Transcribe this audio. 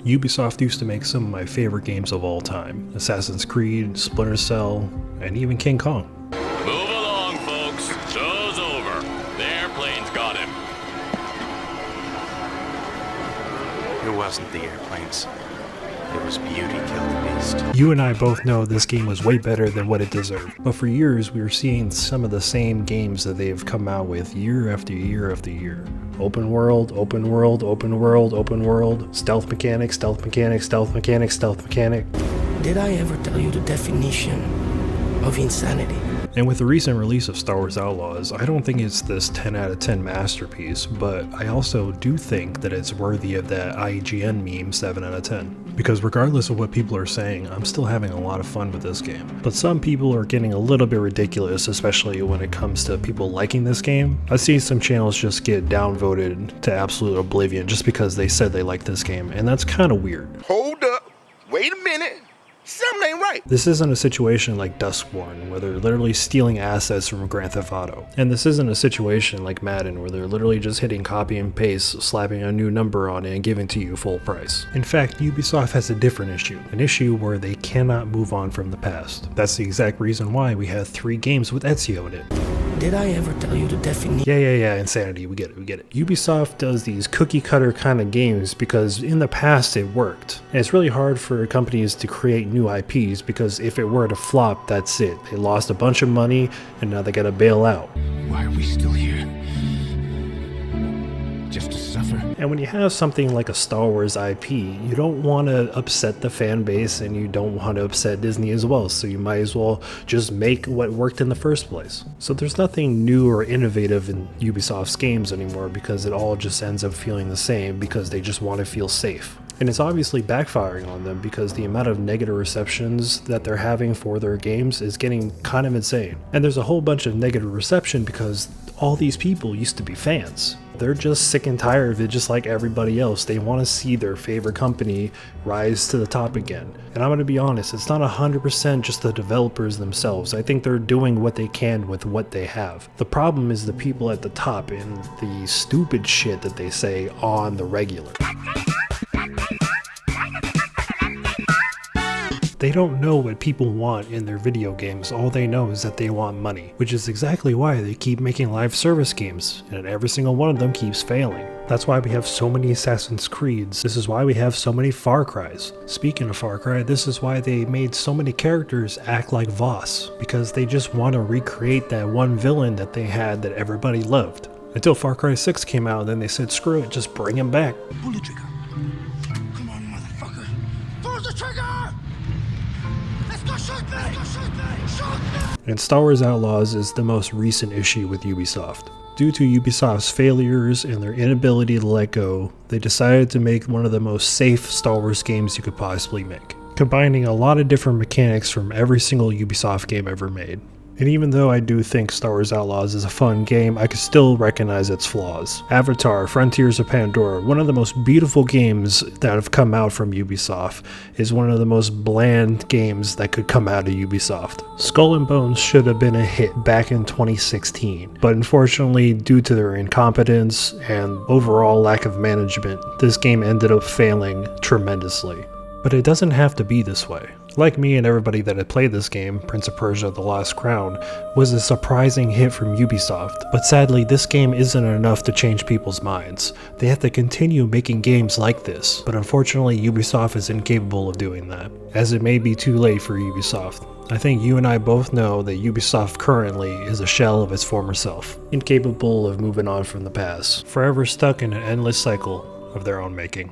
Ubisoft used to make some of my favorite games of all time: Assassin's Creed, Splinter Cell, and even King Kong. Move along, folks. Show's over. The airplane's got him. It wasn't the airplanes. It was beauty killed the beast. You and I both know this game was way better than what it deserved, but for years we were seeing some of the same games that they've come out with year after year after year. Open world, open world, open world, open world, stealth mechanic, stealth mechanic, stealth mechanic, stealth mechanic. Did I ever tell you the definition of insanity? And with the recent release of Star Wars Outlaws, I don't think it's this 10 out of 10 masterpiece, but I also do think that it's worthy of that IGN meme 7 out of 10. Because regardless of what people are saying, I'm still having a lot of fun with this game. But some people are getting a little bit ridiculous, especially when it comes to people liking this game. I've seen some channels just get downvoted to absolute oblivion just because they said they like this game, and that's kind of weird. Hold up, wait a minute. Something ain't right. This isn't a situation like Duskborn, where they're literally stealing assets from Grand Theft Auto. And this isn't a situation like Madden, where they're literally just hitting copy and paste, slapping a new number on it, and giving to you full price. In fact, Ubisoft has a different issue. An issue where they cannot move on from the past. That's the exact reason why we have 3 games with Ezio in it. Did I ever tell you the definition? Yeah, insanity, we get it. Ubisoft does these cookie cutter kind of games because in the past it worked. And it's really hard for companies to create new IPs because if it were to flop, that's it. They lost a bunch of money and now they gotta bail out. Why are we still here? Just to suffer? And when you have something like a Star Wars IP, you don't want to upset the fan base and you don't want to upset Disney as well, so you might as well just make what worked in the first place. So there's nothing new or innovative in Ubisoft's games anymore because it all just ends up feeling the same because they just want to feel safe. And it's obviously backfiring on them because the amount of negative receptions that they're having for their games is getting kind of insane. And there's a whole bunch of negative reception because all these people used to be fans. They're just sick and tired of it just like everybody else. They want to see their favorite company rise to the top again. And I'm going to be honest, it's not 100% just the developers themselves. I think they're doing what they can with what they have. The problem is the people at the top and the stupid shit that they say on the regular. They don't know what people want in their video games. All they know is that they want money, which is exactly why they keep making live service games, and every single one of them keeps failing. That's why we have so many Assassin's Creeds. This is why we have so many Far Crys. Speaking of Far Cry, this is why they made so many characters act like Voss, because they just want to recreate that one villain that they had that everybody loved. Until Far Cry 6 came out, then they said screw it, just bring him back. Pull the trigger. Come on, motherfucker. Pull the trigger! And Star Wars Outlaws is the most recent issue with Ubisoft. Due to Ubisoft's failures and their inability to let go, they decided to make one of the most safe Star Wars games you could possibly make, combining a lot of different mechanics from every single Ubisoft game ever made. And even though I do think Star Wars Outlaws is a fun game, I can still recognize its flaws. Avatar: Frontiers of Pandora, one of the most beautiful games that have come out from Ubisoft, is one of the most bland games that could come out of Ubisoft. Skull and Bones should have been a hit back in 2016, but unfortunately, due to their incompetence and overall lack of management, this game ended up failing tremendously. But it doesn't have to be this way. Like me and everybody that had played this game, Prince of Persia: The Lost Crown was a surprising hit from Ubisoft, but sadly this game isn't enough to change people's minds. They have to continue making games like this, but unfortunately Ubisoft is incapable of doing that, as it may be too late for Ubisoft. I think you and I both know that Ubisoft currently is a shell of its former self, incapable of moving on from the past, forever stuck in an endless cycle of their own making.